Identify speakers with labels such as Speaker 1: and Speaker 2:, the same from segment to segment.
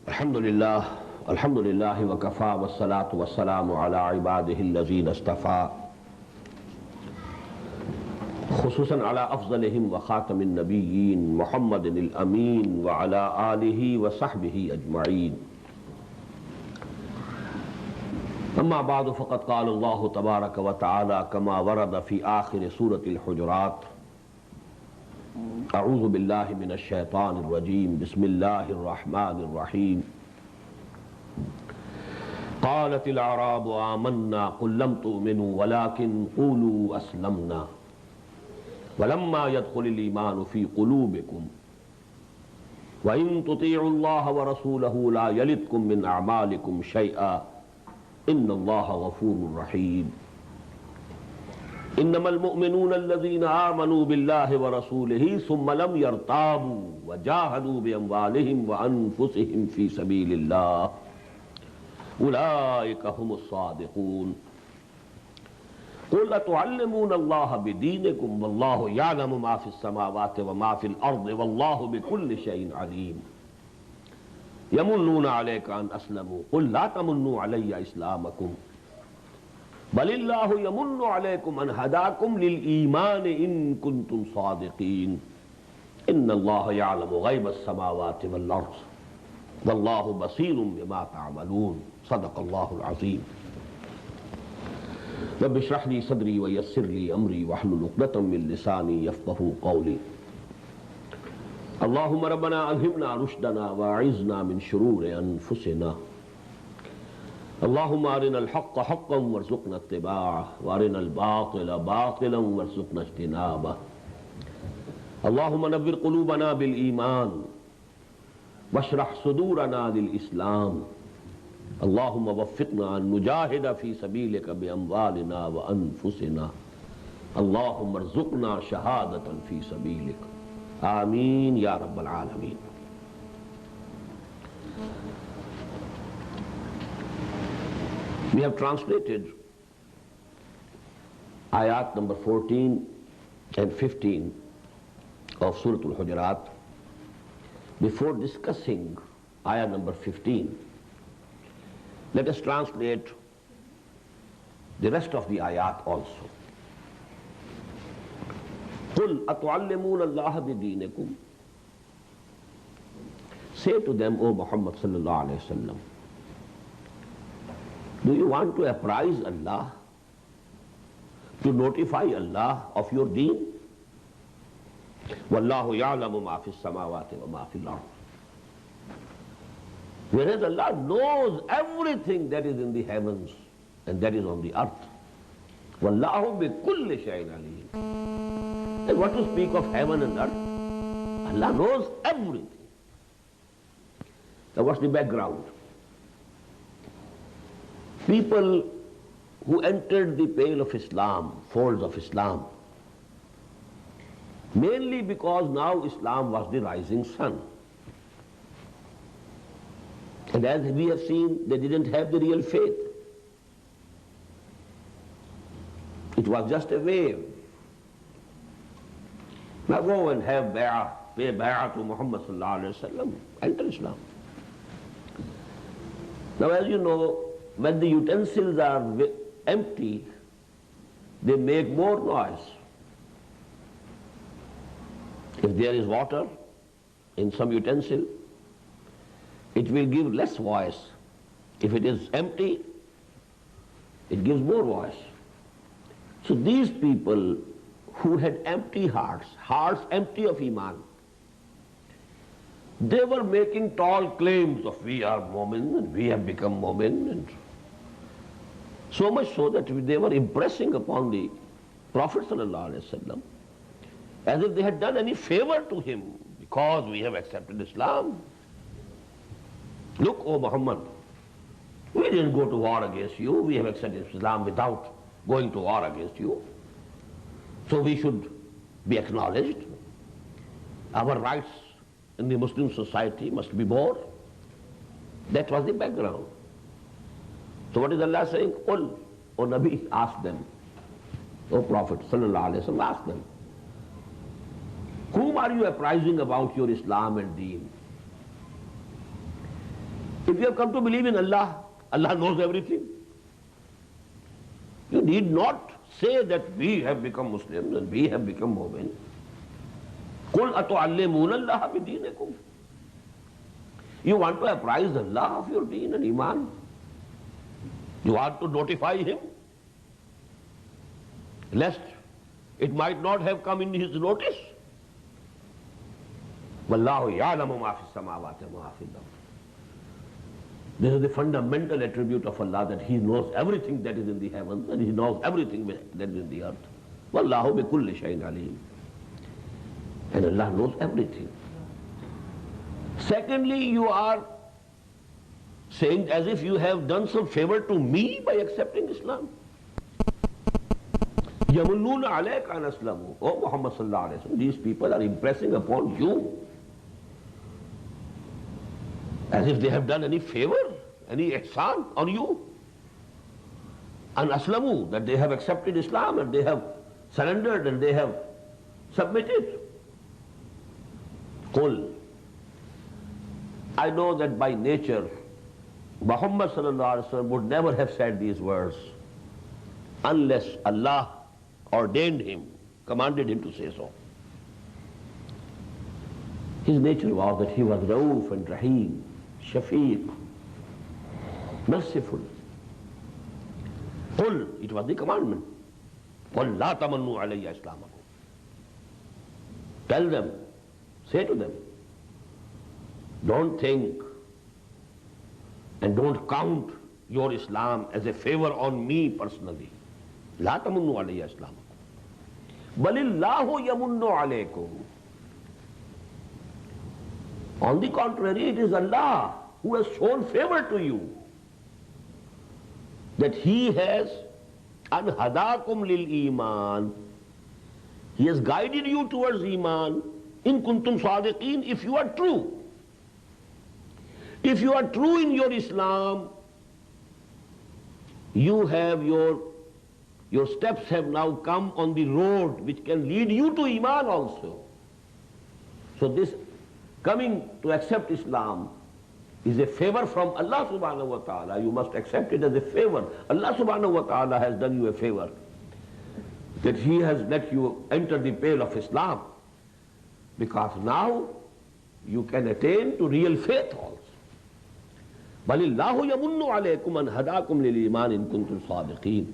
Speaker 1: अल्हम्दुलिल्लाह वकफ़ा वस्सलातु वस्सलामु अला इबादिहिल्लज़ीना इस्तफ़ा खुसूसन अला अफ़ज़लिहिम व ख़ातमिन नबिय्यीन मुहम्मदिनिल अमीन व अला आलिहि व सहबिहि अजमईन। अम्मा बाद फ़क़द क़ाल अल्लाहु तबारक व तआला कमा वरद फ़ी आख़िर सूरतिल हुजुरात अऊज़ु बिल्लाहि मिनश शैतानिर रजीम बिस्मिल्लाहिर रहमानिर रहीम। क़ालतिल अअराबु आमन्ना क़ुल लम तु'मिनू वलाकिन क़ूलू अस्लमना वलम्मा यदख़ुलिल ईमानु फ़ी क़ुलूबिकुम व इन तुतीउल्लाह व रसूलहु ला यलिदकुम मिन अअमालिकुम शैआ इन्नल्लाह गफ़ूरुर रहीम। इन्नमल मुअमिनून अल्लज़ीना आमनू बिल्लाहि व रसूलिही सुम्मा लम यर्ताबू व जाहदू बिअम्वालिहिम व अनफुसिहिम फ़ी सबीलिल्लाह उलाइका हुमुस सादिक़ून। क़ुल अतुअल्लिमूनल्लाह बिदीनिकुम वल्लाहु यअलमु मा फ़िस समावाति व मा फ़िल अर्दि वल्लाहु बिकुल्लि शैइन अलीम। यमुन्नूना अलैका अन अस्लमू क़ुल ला तमुन्नू अलैया इस्लामकुम बलिल्लाहु यमुन्नु अलैकुम अन हदाकुम लिल ईमान इन कुंतुम सादिक़ीन। इन्नल्लाह यअलमु ग़ैबस समावाति वल अर्ज़ वल्लाहु बसीरुम बिमा तअमलून। सदक़ल्लाहुल अज़ीम। रब्बि इश्रह ली सदरी व यस्सिर ली अमरी वहलुल उक़दतम मिन लिसानी यफ़क़हू क़ौली। अल्लाहुम्मा रब्बना अल्हिमना रुश्दना व अइज़ना मिन शुरूरि अनफुसिना। अल्लाहुम्मा अरिनल हक़्क़ हक़्क़न वरज़ुक़ना इत्तिबाअह व अरिनल बातिला बातिलन वरज़ुक़ना इज्तिनाबह। अल्लाहुम्मा नव्विर क़ुलूबना बिल ईमान वश्रह सुदूरना लिल इस्लाम। अल्लाहुम्मा वफ़्फ़िक़ना अन नुजाहिद फ़ी सबीलिका बिअम्वालिना व अनफुसिना। अल्लाहुम्मा अर्ज़ुक़ना शहादतन फ़ी सबीलिक। आमीन या रब्बल आलमीन। We have translated ayat number 14 and 15 of Surat Hujurat. Before discussing ayat number 15, let us translate the rest of the ayat also. قُلْ أَتُعَلِّمُونَ اللَّهَ بِدِينِكُمْ. Say to them, O Muhammad sallallahu alayhi wa sallam, do you want to apprise Allah, to notify Allah of your deen? Wallahu ya'lamu ma fis samawati wa ma fil ard. Whereas Allah knows everything that is in the heavens and that is on the earth. Wallahu bi kulli shay'in alim. And what to speak of heaven and earth? Allah knows everything. Now what's the background? People who entered the pale of Islam, folds of Islam, mainly because now Islam was the rising sun. And as we have seen, they didn't have the real faith. It was just a wave. Now go and have bay'ah, pay bay'ah to Muhammad sallallahu alayhi wa sallam, enter Islam. Now as you know, when the utensils are empty, they make more noise. If there is water in some utensil, it will give less voice. If it is empty, it gives more voice. So these people who had empty hearts, hearts empty of Iman, they were making tall claims of we are Mu'min and we have become Mu'min, and so much so that they were impressing upon the Prophet ﷺ as if they had done any favor to him because we have accepted Islam. Look, O Muhammad, we didn't go to war against you, we have accepted Islam without going to war against you. So we should be acknowledged. Our rights in the Muslim society must be more. That was the background. So what is Allah saying? Qul, O Nabi, ask them. O Prophet sallallahu alaihi wasallam, ask them. Whom are you apprising about your Islam and Deen? If you have come to believe in Allah, Allah knows everything. You need not say that we have become Muslims and we have become mu'min. قُلْ أَتُعَلِّمُونَ اللَّهَ بِدِينِكُمْ. You want to apprise Allah of your deen and iman. You want to notify Him, lest it might not have come in His notice. وَاللَّهُ يَعْلَمُ مَا فِي السَّمَاوَاتِ وَمَا فِي الْأَرْضِ. This is the fundamental attribute of Allah, that He knows everything that is in the heavens and He knows everything that is in the earth. وَاللَّهُ بِكُلِّ شَيْءٍ عَلِيمٌ. And Allah knows everything. Secondly, you are saying as if you have done some favor to me by accepting Islam. يَمُنُّونَ عَلَيْكَ أَنْ أَسْلَمُوا. Oh Muhammad sallallahu alayhi wa sallam, these people are impressing upon you as if they have done any favor, any ihsan on you. And aslamu, that they have accepted Islam and they have surrendered and they have submitted. Qul. I know that by nature Muhammad sallallahu alaihi wasallam would never have said these words unless Allah ordained him, commanded him to say so. His nature was that he was Rauf and Rahim, Shafiq, merciful. Qul, it was the commandment. Qul la tamannu alayya islamakum. Tell them, say to them, don't think and don't count your Islam as a favor on me personally. La tamannu alayya islamakum. Balillahu yamunnu alaykum. On the contrary, it is Allah who has shown favor to you, that He has an hadakum lil iman. He has guided you towards iman. In kuntum sadiqeen, if you are true. If you are true in your Islam, you have your steps have now come on the road which can lead you to iman also. So this coming to accept Islam is a favor from Allah subhanahu wa ta'ala. You must accept it as a favor. Allah subhanahu wa ta'ala has done you a favor, that He has let you enter the pale of Islam, because now you can attain to real faith also. Balillahu yamunnu alaykum an hadakum lil iman in kuntum sadiqeen.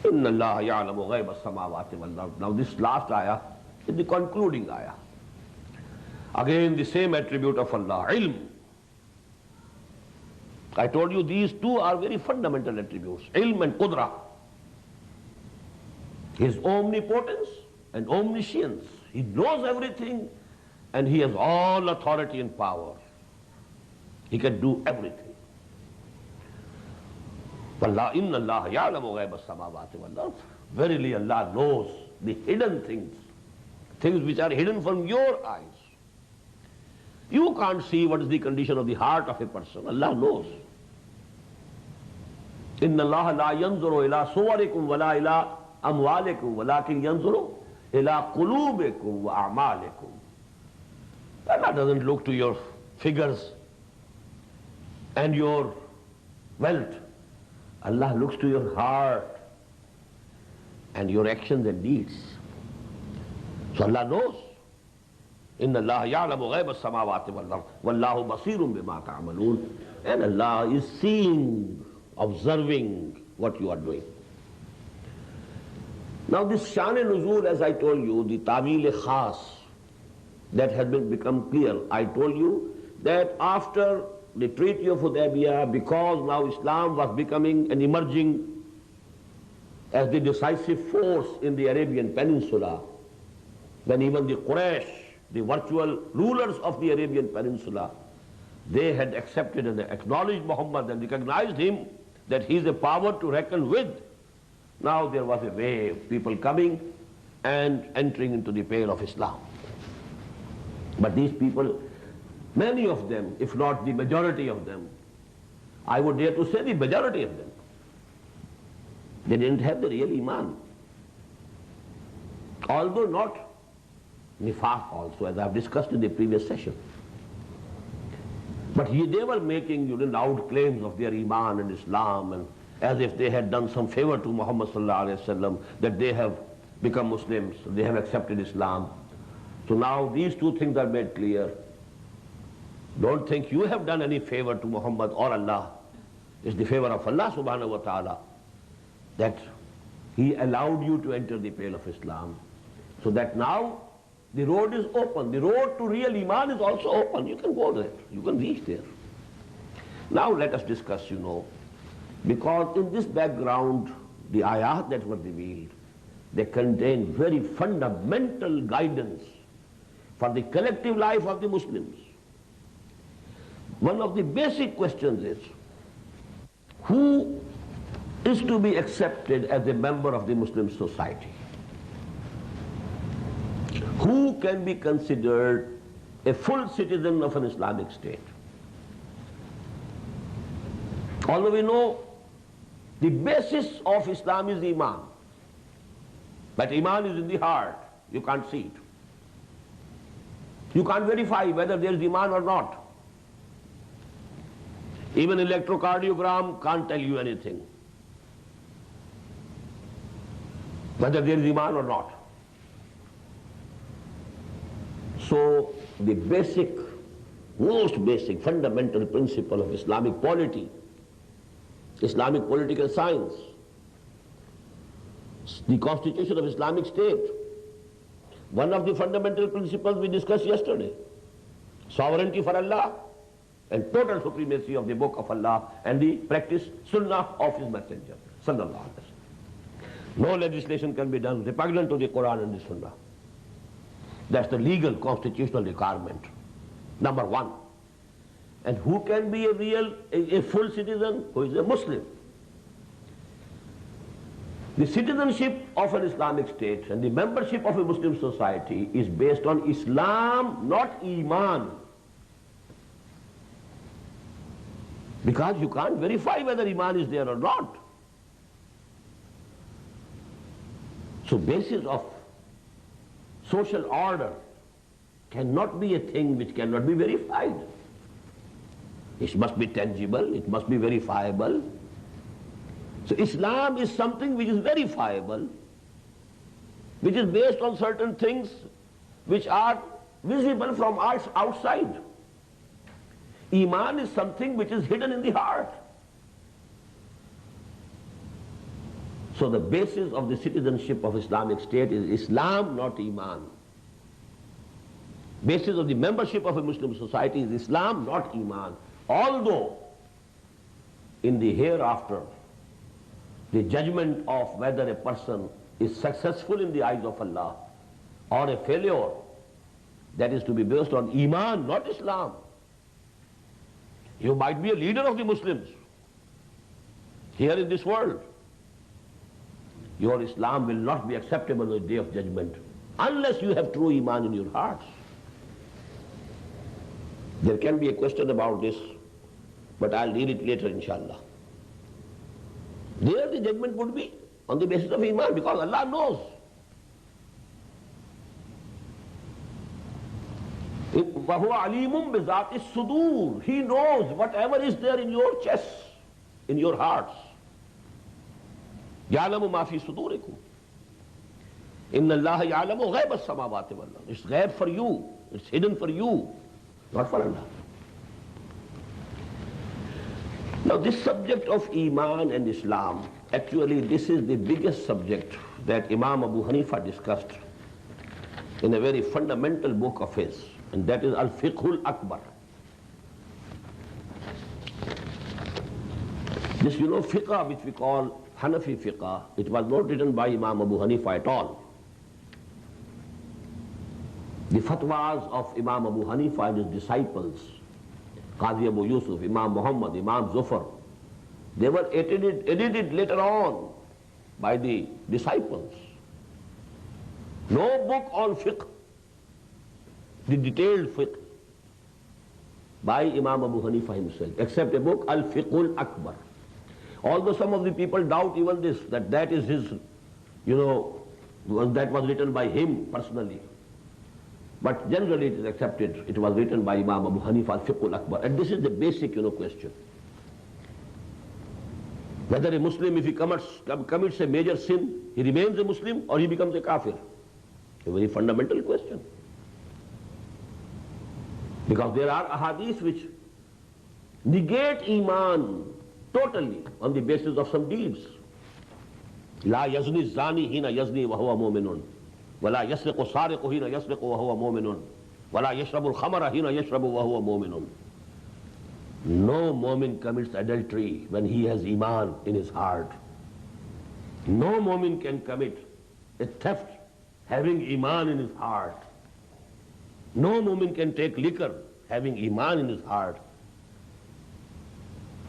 Speaker 1: Inna Allah ya'lamu ghayba as-samawati wal ard. Now this last ayah is the concluding ayah. Again the same attribute of Allah, ilm. I told you these two are very fundamental attributes, ilm and qudra. His omnipotence and omniscience. He knows everything and He has all authority and power. He can do everything. Inna Allah ya'lamu ghayba as-samawati wal ard. Verily Allah knows the hidden things, things which are hidden from your eyes. You can't see what is the condition of the heart of a person. Allah knows. Inna Allah la yanzuru ila suwarikum wa la ila amwalikum walakin yanzuru ila qulubikum wa a'malikum. Allah doesn't look to your figures and your wealth. Allah looks to your heart and your actions and deeds. So Allah knows. Inna Allah ya'lamu ghayba as-samawati wal ard wallahu basirun bima ta'malun. And Allah is seeing, observing what you are doing. Now this Shan-e-Nuzul, as I told you, the Ta'wil-e-Khas, that has become clear. I told you that after the Treaty of Hudaybiyah, because now Islam was becoming and emerging as the decisive force in the Arabian Peninsula, when even the Quraysh, the virtual rulers of the Arabian Peninsula, they had accepted and acknowledged Muhammad and recognized him, that he is a power to reckon with. Now there was a wave, people coming and entering into the pale of Islam. But these people, many of them, if not the majority of them, I would dare to say the majority of them, they didn't have the real iman. Although not nifaq also, as I have discussed in the previous session. But they were making loud claims of their Iman and Islam, and as if they had done some favor to Muhammad sallallahu alaihi wasallam, that they have become Muslims, they have accepted Islam. So now these two things are made clear. Don't think you have done any favor to Muhammad or Allah. It's the favor of Allah subhanahu wa ta'ala that He allowed you to enter the pale of Islam. So that now the road is open. The road to real Iman is also open. You can go there. You can reach there. Now let us discuss, because in this background, the ayat that were revealed, they contain very fundamental guidance for the collective life of the Muslims. One of the basic questions is, who is to be accepted as a member of the Muslim society? Who can be considered a full citizen of an Islamic state? Although we know the basis of Islam is Iman, but Iman is in the heart. You can't see it. You can't verify whether there is Iman or not. Even electrocardiogram can't tell you anything, whether there is Iman or not. So the most basic, fundamental principle of Islamic polity, Islamic political science, the constitution of Islamic State, one of the fundamental principles we discussed yesterday, sovereignty for Allah and total supremacy of the book of Allah and the practice sunnah of His messenger, sallallahu alaihi wasallam. No legislation can be done repugnant to the Quran and the sunnah. That's the legal constitutional requirement, number one. And who can be a full citizen? Who is a Muslim? The citizenship of an Islamic state and the membership of a Muslim society is based on Islam, not Iman. Because you can't verify whether Iman is there or not. So basis of social order cannot be a thing which cannot be verified. It must be tangible, it must be verifiable. So Islam is something which is verifiable, which is based on certain things which are visible from outside. Iman is something which is hidden in the heart. So the basis of the citizenship of Islamic State is Islam, not Iman. Basis of the membership of a Muslim society is Islam, not Iman. Although in the hereafter, the judgment of whether a person is successful in the eyes of Allah or a failure, that is to be based on Iman, not Islam. You might be a leader of the Muslims here in this world. Your Islam will not be acceptable on the day of judgment unless you have true Iman in your hearts. There can be a question about this, but I'll read it later, inshallah. There the judgment would be on the basis of Iman, because Allah knows. وَهُوَ عَلِيمٌ بِذَاتِ الصُّدُورِ. He knows whatever is there in your chest, in your hearts. يَعْلَمُ مَا فِي صُدُورِكُمْ إِنَّ اللَّهَ يَعْلَمُ غَيْبَ السَّمَاوَاتِ وَالْأَرْضِ. It's ghaib for you, it's hidden for you, not for Allah. Now this subject of Iman and Islam, actually this is the biggest subject that Imam Abu Hanifa discussed in a very fundamental book of his, and that is Al-Fiqhul Akbar. This fiqh which we call Hanafi fiqh, it was not written by Imam Abu Hanifa at all. The fatwas of Imam Abu Hanifa and his disciples, Qazi Abu Yusuf, Imam Muhammad, Imam Zufar, they were edited later on by the disciples. No book on fiqh, the detailed fiqh, by Imam Abu Hanifa himself, except a book, Al-Fiqhul Akbar. Although some of the people doubt even this, that is his, that was written by him personally. But generally it is accepted. It was written by Imam Abu Hanifa al-Fiqh al-Akbar. And this is the basic, question. Whether a Muslim, if he commits a major sin, he remains a Muslim or he becomes a kafir. A very fundamental question. Because there are ahadith which negate iman totally on the basis of some deeds. La yazni zani hina yazni wa huwa mu'minun. ولا يسرق السارق حين يسرق وهو مؤمن ولا يشرب الخمر حين يشرب وهو مؤمن. No mu'min commits adultery when he has iman in his heart. No mu'min can commit a theft having iman in his heart. No mu'min can take liquor having iman in his heart.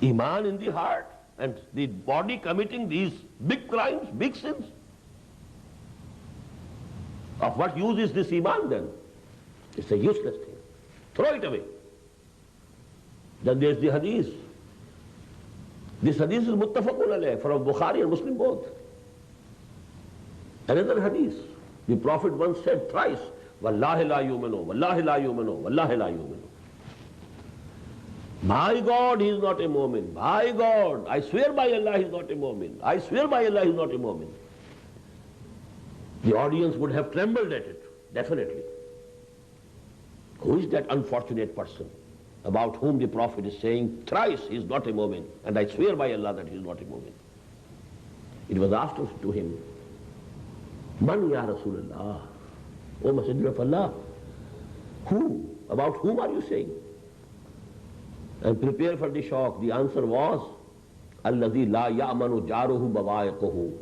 Speaker 1: Iman in the heart and the body committing these big crimes, big sins. Of what use is this iman then? It's a useless thing. Throw it away. Then there's the hadith. This hadith is muttafaqun alayh from Bukhari and Muslim both. Another hadith. The Prophet once said thrice, Wallahi la yuminu, Wallahi la yuminu, Wallahi la yuminu. By God, he is not a mu'min. By God, I swear by Allah, he is not a mu'min. I swear by Allah, he is not a mu'min. The audience would have trembled at it, definitely. Who is that unfortunate person about whom the Prophet is saying thrice he is not a mu'min, and I swear by Allah that he is not a mu'min? It was asked to him, Man ya Rasulullah, O Messenger of Allah, who? About whom are you saying? And prepare for the shock. The answer was, Alladhi la ya'manu jaruhu bawa'iquhu.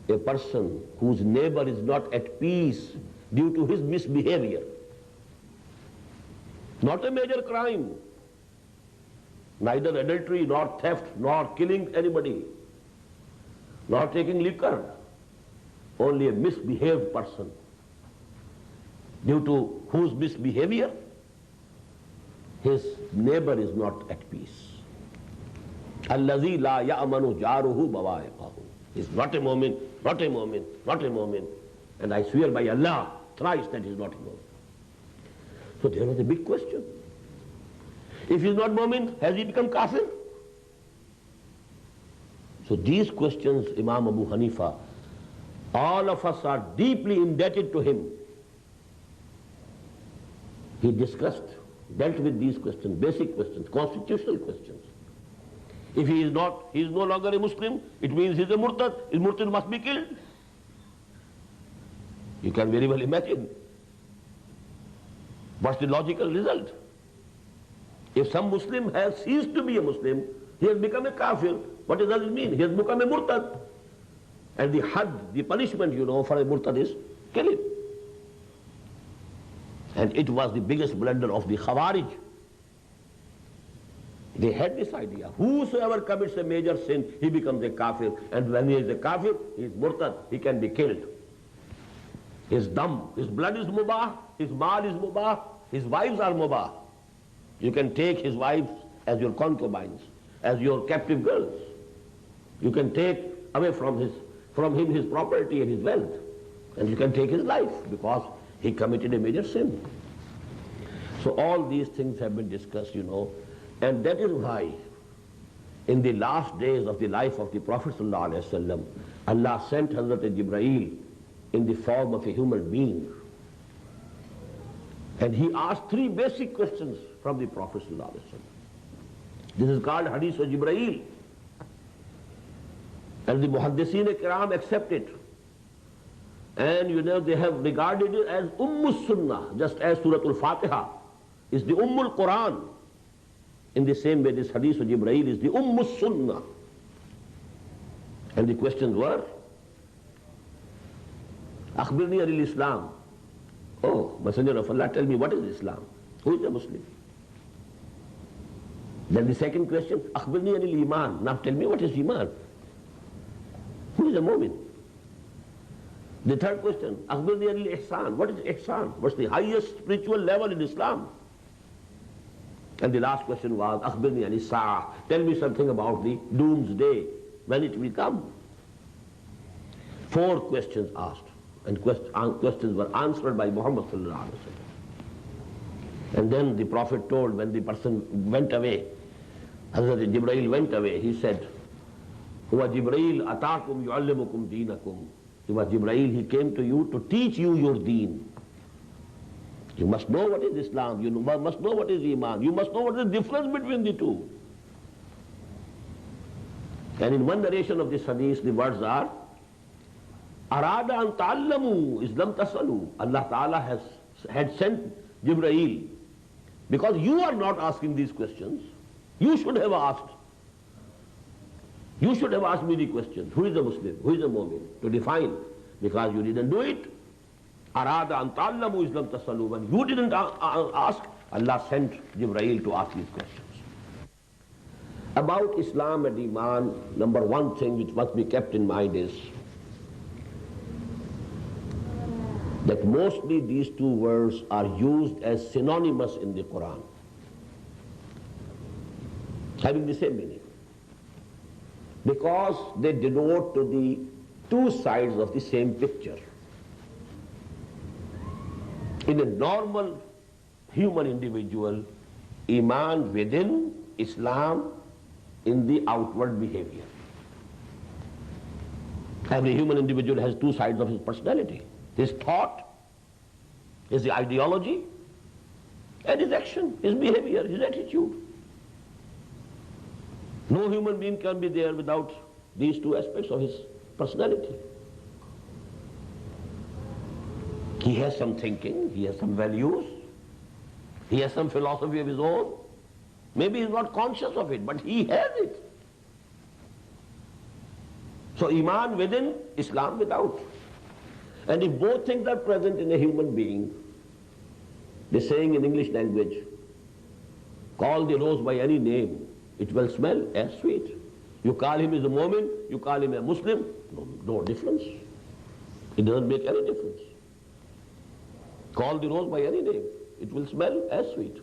Speaker 1: A person whose neighbor is not at peace due to his misbehavior. Not a major crime. Neither adultery, nor theft, nor killing anybody, nor taking liquor. Only a misbehaved person, due to whose misbehavior his neighbor is not at peace. Allazi la ya'manu jaruhu bawa'iqahu. He's not a mu'min, not a mu'min, not a mu'min. And I swear by Allah thrice that he's not a mu'min. So there was a big question. If he's not mu'min, has he become kafir? So these questions, Imam Abu Hanifa, all of us are deeply indebted to him. He dealt with these questions, basic questions, constitutional questions. If he is no longer a Muslim, it means he is a murtad. His murtad must be killed. You can very well imagine what's the logical result. If some Muslim has ceased to be a Muslim, he has become a kafir. What does it mean? He has become a murtad. And the had, the punishment, for a murtad is kill him. And it was the biggest blunder of the Khawarij. They had this idea. Whosoever commits a major sin, he becomes a kafir. And when he is a kafir, he is murtad, he can be killed. His dam, his blood is mubah, his mal is mubah, his wives are mubah. You can take his wives as your concubines, as your captive girls. You can take away from him his property and his wealth. And you can take his life because he committed a major sin. So all these things have been discussed, and that is why in the last days of the life of the Prophet ﷺ, Allah sent Hazrat Jibreel in the form of a human being. And he asked three basic questions from the Prophet ﷺ. This is called Hadith of Jibreel. And the Muhaddiseen Kiram accept it. And they have regarded it as Sunnah, just as Surat al-Fatiha is the Quran. In the same way, this Hadith of Jibreel is the Sunnah. And the questions were, Akhbirni anil Islam. Oh, Messenger of Allah, tell me what is Islam? Who is a Muslim? Then the second question, Akhbirni anil Iman. Now tell me what is Iman? Who is a mu'min? The third question, Akhbirni anil Ihsan. What is Ihsan? What's the highest spiritual level in Islam? And the last question was, Akhbirni anil Sa'ah. Tell me something about the doomsday, when it will come. 4 questions asked, and questions were answered by Muhammad sallallahu alaihi wasallam. And then the Prophet told, when the person went away, Hazrat Jibreel went away, he said, Huwa Jibreel ataakum yu'allimukum deenakum. It was Jibreel, he came to you to teach you your deen. You must know what is Islam, you must know what is Iman, you must know what is the difference between the two. And in one narration of this hadith, the words are, Arada an ta'allamu islam tasalu. Allah Ta'ala had sent Jibreel because you are not asking these questions. You should have asked. You should have asked me the question, who is a Muslim, who is a Mu'min, to define, because you didn't do it. Arada an ta'allamu islam tasalu. When you didn't ask, Allah sent Jibreel to ask these questions. About Islam and Iman, number one thing which must be kept in mind is that mostly these two words are used as synonymous in the Quran, having the same meaning, because they denote to the two sides of the same picture. In a normal human individual, Iman within, Islam in the outward behavior. Every human individual has two sides of his personality. His thought, his ideology, and his action, his behavior, his attitude. No human being can be there without these two aspects of his personality. He has some thinking, he has some values, he has some philosophy of his own. Maybe he's not conscious of it, but he has it. So Iman within, Islam without. And if both things are present in a human being, the saying in English language, call the rose by any name, it will smell as sweet. You call him as a Mu'min, you call him a Muslim, no difference. It doesn't make any difference. Call the rose by any name, it will smell as sweet.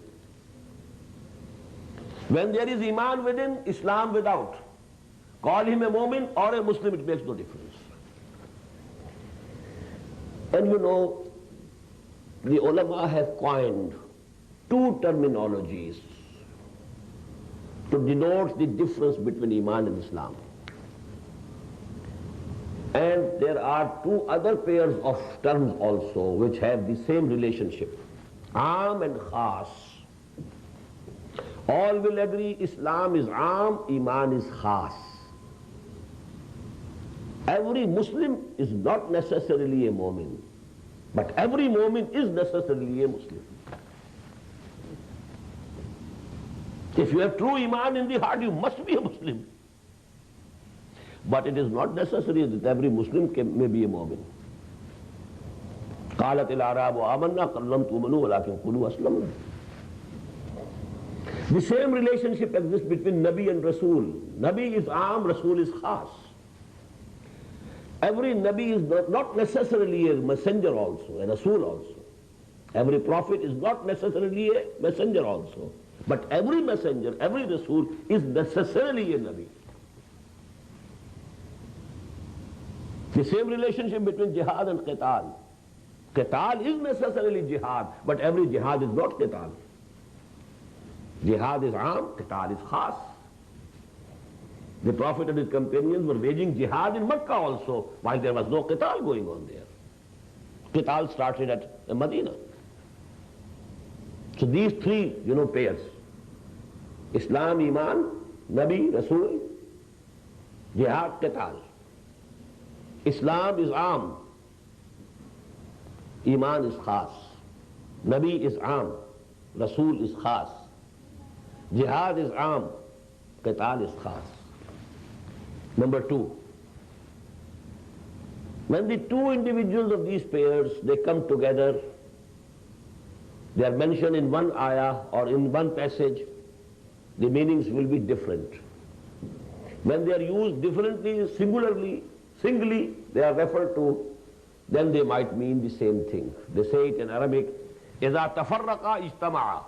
Speaker 1: When there is Iman within, Islam without, call him a Mu'min or a Muslim, it makes no difference. And you know, the ulama have coined two terminologies to denote the difference between Iman and Islam. And there are two other pairs of terms also which have the same relationship, Aam and Khas. All will agree Islam is Aam, Iman is Khas. Every Muslim is not necessarily a Mu'min, but every Mu'min is necessarily a Muslim. If you have true Iman in the heart, you must be a Muslim. But it is not necessary that every Muslim may be a Mu'min. قالت الأعراب آمنا قل لم تؤمنوا ولكن قولوا أسلمنا. The same relationship exists between Nabi and Rasul. Nabi is Aam, Rasul is Khas. Every Nabi is not necessarily a messenger also, a Rasul also. Every prophet is not necessarily a messenger also. But every messenger, every Rasul is necessarily a Nabi. The same relationship between jihad and qital. Qital is necessarily jihad, but every jihad is not qital. Jihad is Aam, qital is Khas. The Prophet and his companions were waging jihad in Makkah also, while there was no qital going on there. Qital started at Medina. So these three, pairs, Islam, Iman, Nabi, Rasul, jihad, qital. Islam is Aam, Iman is Khas. Nabi is Aam, Rasul is Khas. Jihad is Aam, qital is Khas. Number two, when the two individuals of these pairs, they come together, they are mentioned in one ayah or in one passage, the meanings will be different. When they are used differently, singularly, singly, they are referred to, then they might mean the same thing. They say it in Arabic, إِذَا تَفَرَّقَا اجْتَمَعَا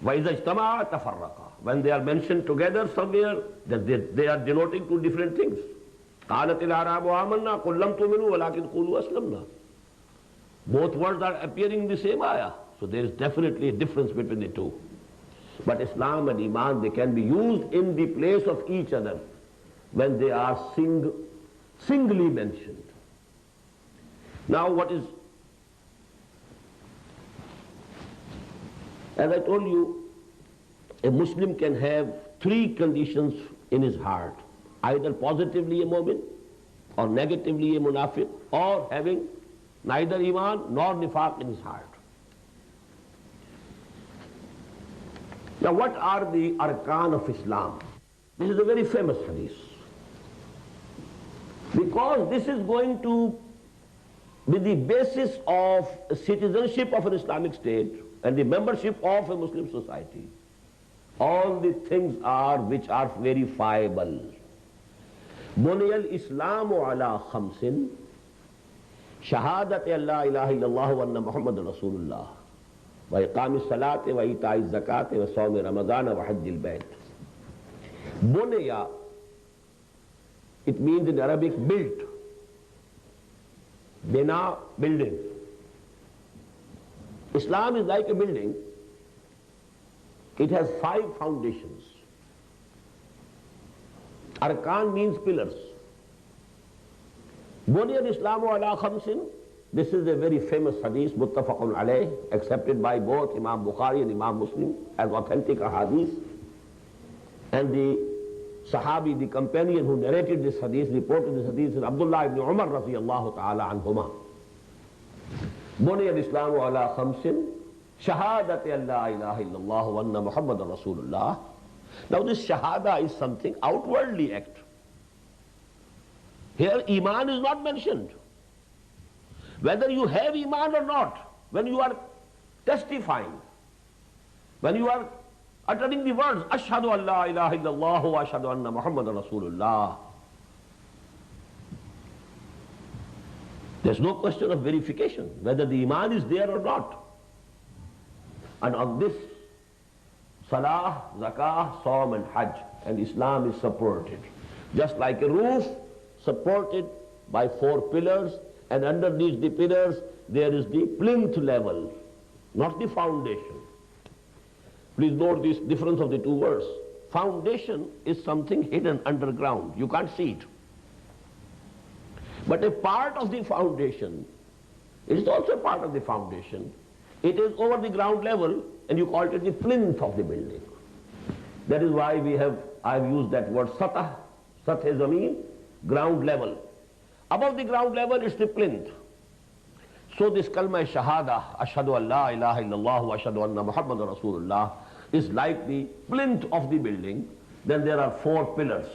Speaker 1: وَإِذَا اجْتَمَعَا تَفَرَّقَا. When they are mentioned together somewhere, that they are denoting two different things. قَالَتِ الْأَعْرَابُ آمَنَّا قُلْ لَمْ تُؤْمِنُوا وَلَكِنْ قُولُوا أَسْلَمْنَا. Both words are appearing in the same ayah. So there is definitely a difference between the two. But Islam and Iman, they can be used in the place of each other when they are singly mentioned. Now what is, as I told you, a Muslim can have three conditions in his heart: either positively a mu'min, or negatively a munafiq, or having neither Iman nor nifaq in his heart. Now what are the arkan of Islam? This is a very famous hadith, because this is going to be the basis of citizenship of an Islamic state and the membership of a Muslim society. All the things are which are verifiable. بني الإسلام على خمس شهادة أن لا إله إلا الله وأن محمد رسول الله وإقام الصلاة وإيتاء الزكاة وصوم رمضان وحج البيت. بني, it means in Arabic built. Bina, building. Islam is like a building. It has 5 foundations. Arkan means pillars. Buni al-Islamu ala khamsin. This is a very famous hadith, muttafaqun alayh, accepted by both Imam Bukhari and Imam Muslim as authentic Ahdees. And the Sahabi, the companion who narrated this hadith, reported this hadith, is Abdullah ibn Umar radiyallahu ta'ala anhuma. Buni al-Islamu ala khamsin shahadati an la ilaha illallah wa anna Muhammadan Rasulullah. Now this shahada is something outwardly act. Here Iman is not mentioned. Whether you have Iman or not, when you are testifying, when you are uttering the words Ashhadu an la ilaha illallah wa ashhadu anna Muhammadan Rasulullah, there's no question of verification, whether the Iman is there or not. And on this, Salah, Zakah, Sawm and Hajj, and Islam is supported. Just like a roof supported by 4 pillars, and underneath the pillars there is the plinth level, not the foundation. Please note this difference of the two words. Foundation is something hidden underground. You can't see it. But a part of the foundation, it is also a part of the foundation. It is over the ground level, and you call it the plinth of the building. That is why I've used that word satah, sath-e-zameen, ground level. Above the ground level is the plinth. So this kalma shahada, ashhadu an la ilaha illallah wa ashhadu anna Muhammadan Rasulullah, is like the plinth of the building. Then there are 4 pillars.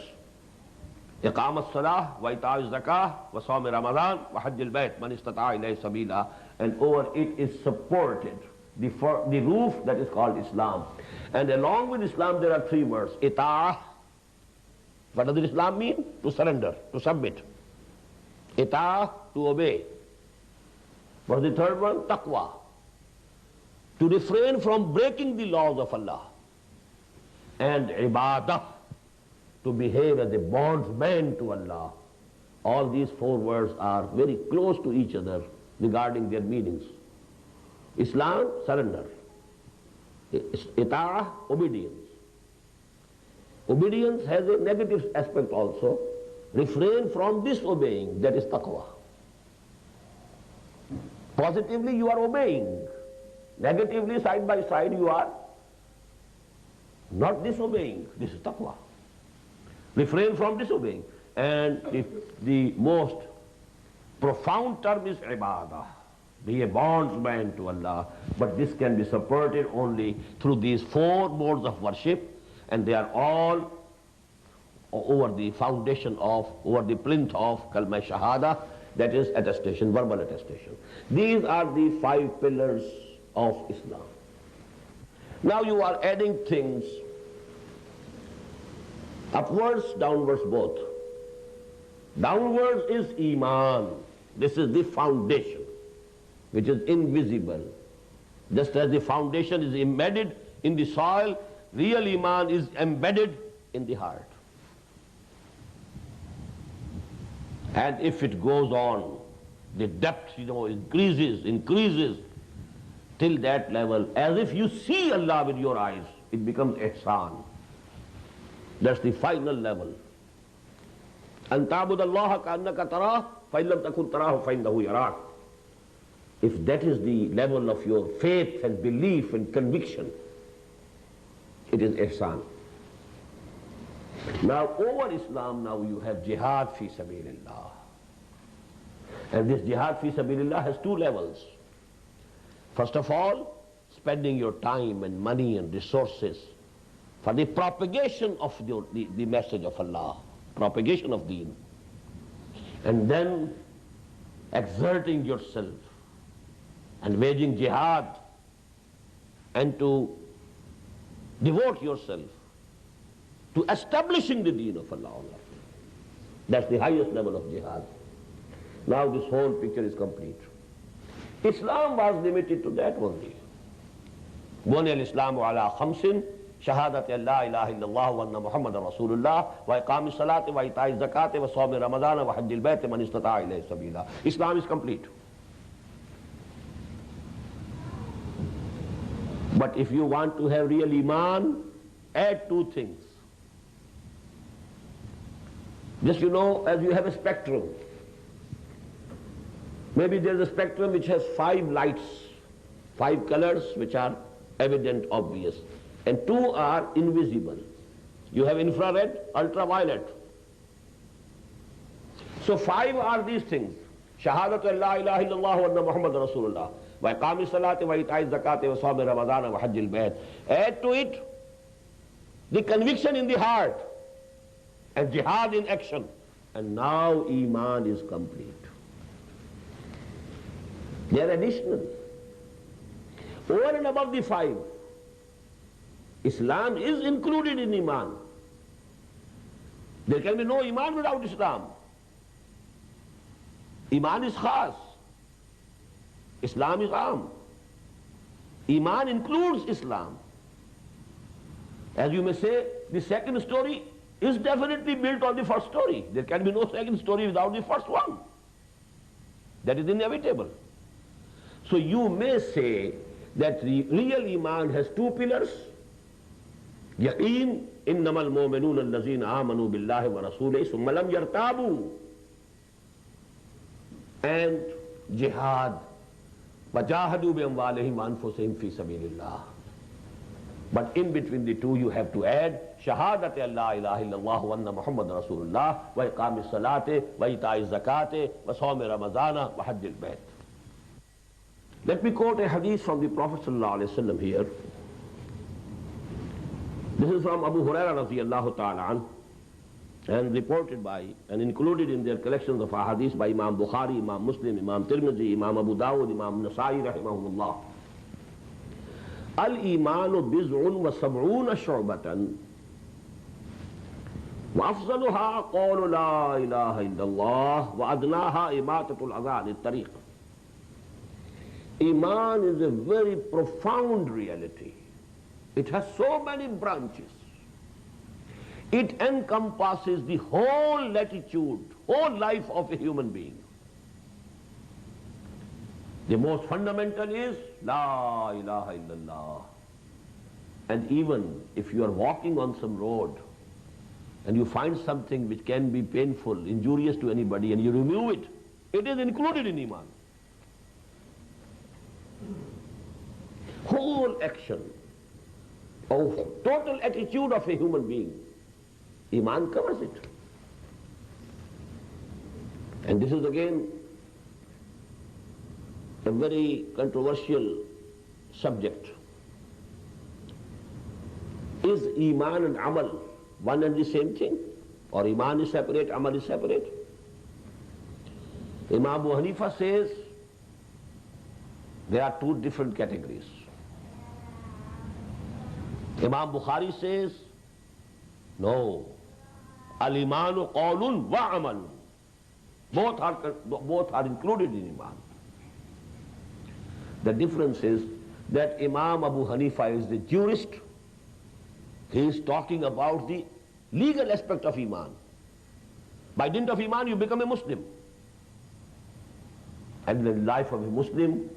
Speaker 1: Iqam as-salah, wa ita' az-zakah, wa sawm Ramadan, wa hajj al-bayt, man istata'a ilayhi sabila. And over it is supported the roof that is called Islam. And along with Islam there are 3 words. Ita'ah. What does Islam mean? To surrender, to submit. Ita'ah, to obey. What is the 3rd one? Taqwa. To refrain from breaking the laws of Allah. And ibadah, to behave as a bondsman to Allah. All these 4 words are very close to each other regarding their meanings. Islam, surrender. Ita'ah, obedience. Obedience has a negative aspect also. Refrain from disobeying, that is taqwa. Positively you are obeying. Negatively, side by side, you are not disobeying. This is taqwa. Refrain from disobeying. And the most profound term is ibadah. Be a bondsman to Allah. But this can be supported only through these 4 modes of worship, and they are all over the foundation of, over the plinth of kalma shahada, that is attestation, verbal attestation. These are the 5 pillars of Islam. Now you are adding things, upwards, downwards both. Downwards is Iman. This is the foundation, which is invisible. Just as the foundation is embedded in the soil, real Iman is embedded in the heart. And if it goes on, the depth, increases, till that level, as if you see Allah with your eyes, it becomes ihsan. That's the final level. أَن تَعْبُدَ اللَّهَ كَأَنَّكَ تَرَاهُ فَإِن لَمْ تَكُنْ تَرَاهُ فَإِنَّهُ يَرَاكَ. If that is the level of your faith and belief and conviction, it is ihsan. Now over Islam, now you have jihad fi sabilillah. And this jihad fi sabilillah has two levels. First of all, spending your time and money and resources for the propagation of the message of Allah, propagation of deen. And then exerting yourself and waging jihad and to devote yourself to establishing the deen of Allah on earth. That's the highest level of jihad. Now this whole picture is complete. Islam was limited to that only. بُنِيَ الْإِسْلَامُ عَلَىٰ خَمْسٍ شَهَادَةِ أَن لَا إِلَهَ إِلَّا اللَّهُ وَأَنَّ مُحَمَّدًا رَسُولُ اللَّهِ وَإِقَامِ الصَّلَاةِ وَإِيتَاءِ الزَّكَاةِ وَصَوْمِ رَمَضَانَ وَحَجِّ الْبَيْتِ مَنِ اسْتَطَاعَ إِلَيْهِ سَبِيلًا. Islam is complete. But if you want to have real iman, add two things. Just as you have a spectrum. Maybe there is a spectrum which has 5 lights, 5 colors which are evident, obvious, and 2 are invisible. You have infrared, ultraviolet. So 5 are these things. Shahadatu an la ilaha illallah wa anna Muhammadan Rasulullah. Wa iqami salati wa ita'i zakati wa sawmi ramadana wa hajjil bayt. Add to it the conviction in the heart and jihad in action. And now iman is complete. They are additional. Over and above the 5, Islam is included in iman. There can be no iman without Islam. Iman is khas. Islam is aam. Iman includes Islam. As you may say, the second story is definitely built on the first story. There can be no second story without the first one. That is inevitable. So you may say that the real iman has 2 pillars. Yaqeen, innamal mu'minuna allazina amanu billahi wa rasulihi summa lam yartabu. And jihad, wajahadu bi amwalihim wa anfusihim fi sabilillah. But in between the two you have to add shahadati an la ilaha illallah wa anna Muhammadan Rasulullah wa iqami salati wa ita'i zakati wa sawmi ramadana wa hajjil bayt. Let me quote a hadith from the Prophet ﷺ here. This is from Abu Hurairah radiyallahu ta'ala an, and reported by and included in their collections of Ahdees by Imam Bukhari, Imam Muslim, Imam Tirmidhi, Imam Abu Dawud, Imam Nasa'i rahimahumullah. Al-imanu biz'un wa sab'una shu'batan wa afzaluha qawlu la ilaha illallah wa adnaha imatatul adhan at-tariq. Iman is a very profound reality. It has so many branches. It encompasses the whole latitude, whole life of a human being. The most fundamental is La ilaha illallah. And even if you are walking on some road and you find something which can be painful, injurious to anybody, and you remove it, it is included in Iman. Whole action of total attitude of a human being, Iman covers it. And this is again a very controversial subject. Is Iman and Amal one and the same thing? Or Iman is separate, Amal is separate? Imam Abu Hanifa says there are 2 different categories. Imam Bukhari says, no, al-imanu qawlun wa amalun. Both are included in Iman. The difference is that Imam Abu Hanifa is the jurist. He is talking about the legal aspect of Iman. By dint of Iman you become a Muslim. And in the life of a Muslim,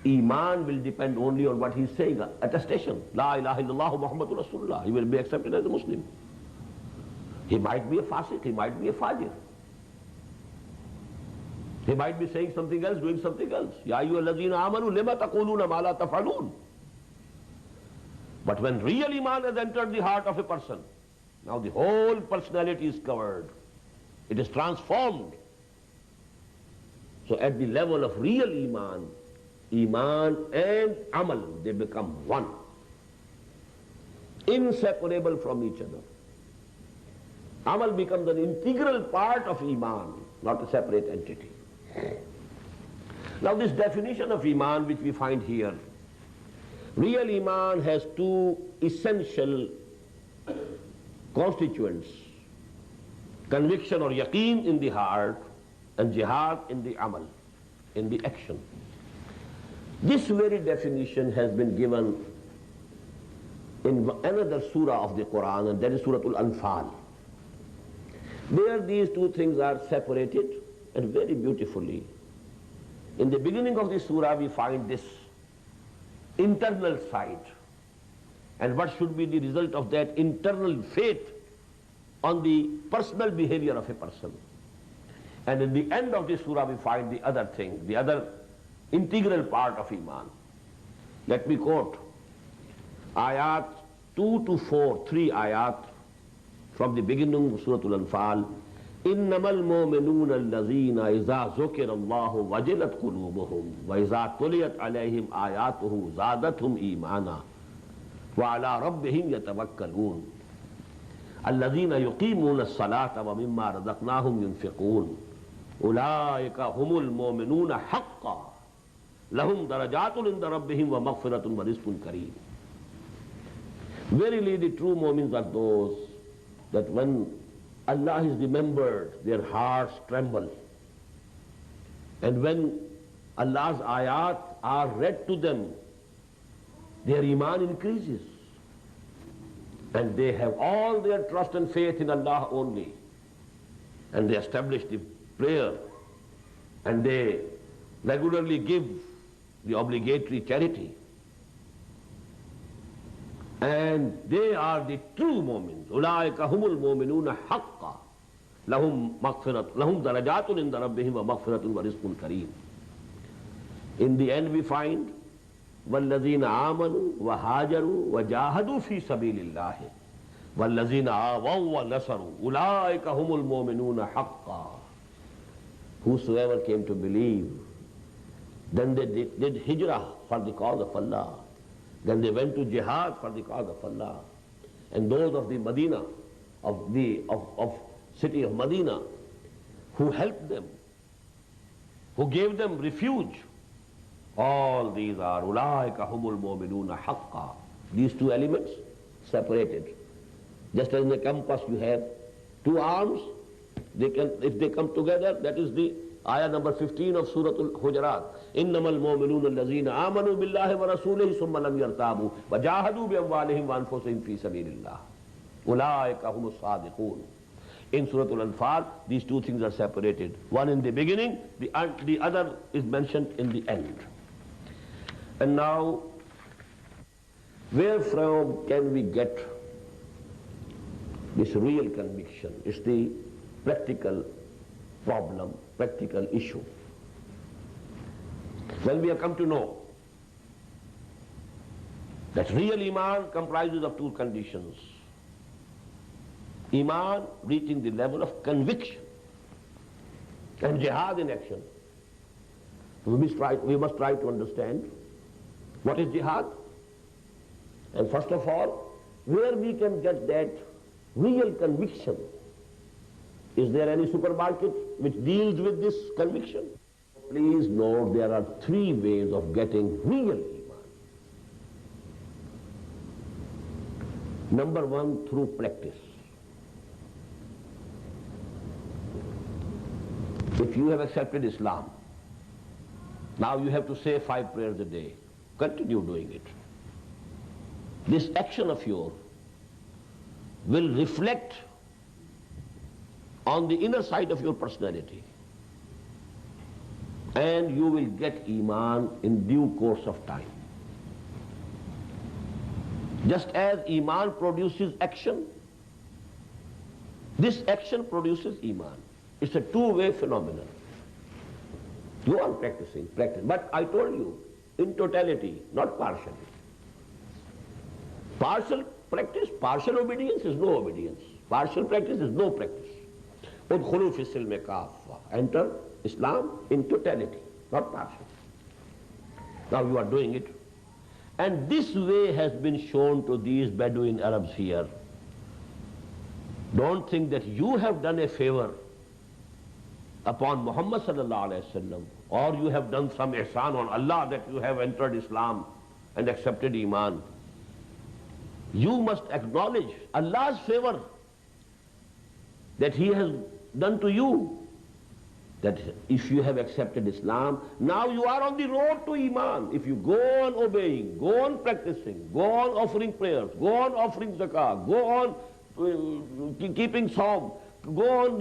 Speaker 1: Iman will depend only on what he is saying, attestation. La ilaha illallah Muhammadur Rasulullah. He will be accepted as a Muslim. He might be a fasiq, he might be a fajir. He might be saying something else, doing something else. Ya ayyuhalladhina amanu lima taquluna ma la taf'alun. But when real Iman has entered the heart of a person, now the whole personality is covered. It is transformed. So at the level of real Iman, Iman and Amal, they become one. Inseparable from each other. Amal becomes an integral part of Iman, not a separate entity. Now this definition of Iman which we find here, real Iman has two essential constituents: conviction or yaqeen in the heart, and jihad in the amal, in the action. This very definition has been given in another surah of the Quran, and that is Surat Al-Anfal. There these two things are separated, and very beautifully. In the beginning of the surah we find this internal side, and what should be the result of that internal faith on the personal behavior of a person. And in the end of the surah we find the other thing, the other integral part of Iman. Let me quote ayat 2 to 4, 3 ayat from the beginning of Surah Al-Anfal. إِنَّمَا الْمُؤْمِنُونَ الَّذِينَ إِذَا ذُكِرَ اللَّهُ وَجِلَتْ قُلُوبُهُمْ وَإِذَا تُلِيَتْ عَلَيْهِمْ آيَاتُهُ زَادَتْهُمْ إِيمَانًا وَعَلَى رَبِّهِمْ يَتَوَكَّلُونَ الَّذِينَ يُقِيمُونَ الصَّلَاةَ وَمِمَّا رَزَقْنَاهُمْ يُنْفِقُونَ أُولَئِكَ هُمُ الْمُؤْمِنُونَ حَقًّا لَهُمْ دَرَجَاتٌ عِنْدَ رَبِّهِمْ وَمَغْفِرَةٌ وَرِزْقٌ كَرِيمٌ. Verily the true mu'mins are those that when Allah is remembered, their hearts tremble. And when Allah's ayat are read to them, their Iman increases. And they have all their trust and faith in Allah only. And they establish the prayer. And they regularly give the obligatory charity. And they are the true mu'mins. أُولَٰئِكَ هُمُ الْمُؤْمِنُونَ حَقًّا لَهُمْ دَرَجَاتٌ عِنْدَ رَبِّهِمْ وَمَغْفِرَةٌ وَرِزْقٌ كَرِيمٌ. In the end we find وَالَّذِينَ آمَنُوا وَهَاجَرُوا وَجَاهَدُوا فِي سَبِيلِ اللَّهِ وَالَّذِينَ آوَوا وَنَصَرُوا أُولَٰئِكَ هُمُ الْمُؤْمِنُونَ حَقًّا. Whosoever came to believe, then they did hijrah for the cause of Allah. Then they went to jihad for the cause of Allah. And those of the Medina, of city of Medina, who helped them, who gave them refuge, all these are أُولَٰئِكَ هُمُ الْمُؤْمِنُونَ حَقًّا. These two elements separated. Just as in a compass you have two arms, if they come together, that is the ayah number 15 of Surah Hujurat. إِنَّمَا الْمُؤْمِنُونَ الَّذِينَ آمَنُوا بِاللَّهِ وَرَسُولِهِ ثُمَّ لَمْ يَرْتَابُوا وَجَاهَدُوا بِأَمْوَالِهِمْ وَأَنفُسِهِمْ فِي سَبِيلِ اللَّهِ أُولَٰئِكَ هُمُ الصَّادِقُونَ. In Surah Al-Anfal, these two things are separated. One in the beginning, the other is mentioned in the end. And now, where from can we get this real conviction? It's the practical problem, practical issue. When we have come to know that real Iman comprises of two conditions. Iman reaching the level of conviction, and jihad in action. We must try to understand what is jihad, and first of all, where we can get that real conviction. Is there any supermarket which deals with this conviction? Please note there are three ways of getting real Iman. Number one, through practice. If you have accepted Islam, now you have to say 5 prayers a day. Continue doing it. This action of yours will reflect on the inner side of your personality. and you will get Iman in due course of time. Just as Iman produces action, this action produces Iman. It's a two-way phenomenon. You are practicing, but I told you, in totality, not partially. Partial practice, partial obedience is no obedience. Partial practice is no practice. Udkhulu fi silmi kaffa. Enter Islam in totality, not partial. Now you are doing it. And this way has been shown to these Bedouin Arabs here. Don't think that you have done a favor upon Muhammad sallallahu alaihi wasallam, or you have done some ihsan on Allah that you have entered Islam and accepted Iman. You must acknowledge Allah's favor that He has done to you. That if you have accepted Islam, now you are on the road to Iman. If you go on obeying, go on practicing, go on offering prayers, go on offering zakah, go on keeping psalm, go on,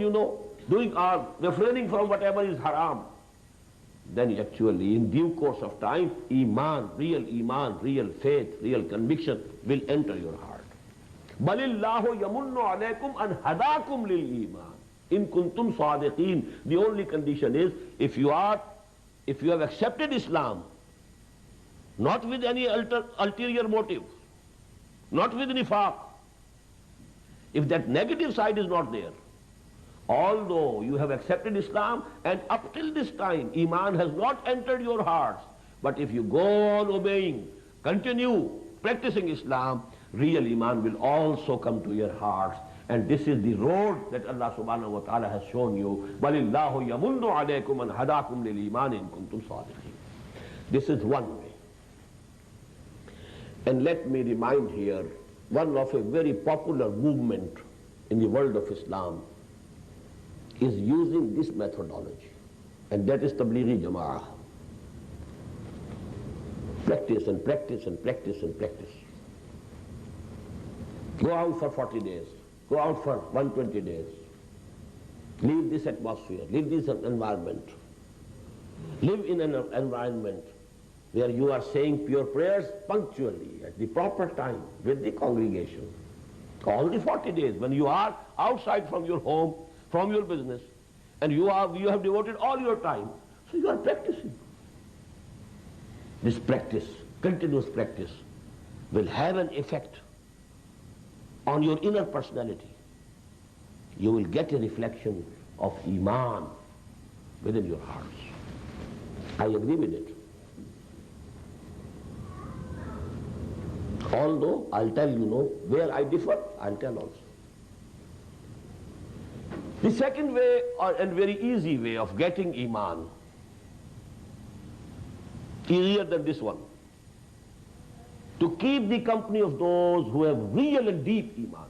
Speaker 1: doing refraining from whatever is haram, then actually in due course of time, Iman, real faith, real conviction will enter your heart. Balillahu yamunnu alaykum an hadakum lil iman. In kuntum sadiqeen. The only condition is if you have accepted Islam, not with any ulterior motive, not with nifaq, if that negative side is not there, although you have accepted Islam and up till this time Iman has not entered your hearts, but if you go on obeying, continue practicing Islam, real Iman will also come to your hearts. And this is the road that Allah subhanahu wa ta'ala has shown you. بَلِ اللَّهُ يَمُنُّ عَلَيْكُمْ أَنْ هَدَاكُمْ لِلْإِيمَانِ إِن كُنْتُمْ صَادِقِينَ. This is one way. And let me remind here, one of a very popular movement in the world of Islam is using this methodology, and that is Tablighi Jama'ah. Practice and practice and practice and practice. Go out for 40 days. Go out for 120 days. Leave this atmosphere, leave this environment. Live in an environment where you are saying pure prayers punctually, at the proper time, with the congregation. All the 40 days, when you are outside from your home, from your business, and you have devoted all your time, so you are practicing. This practice, continuous practice, will have an effect on your inner personality. You will get a reflection of Iman within your hearts. I agree with it. Although I'll tell where I differ, I'll tell also. The second way, and very easy way of getting Iman, easier than this one, to keep the company of those who have real and deep Iman.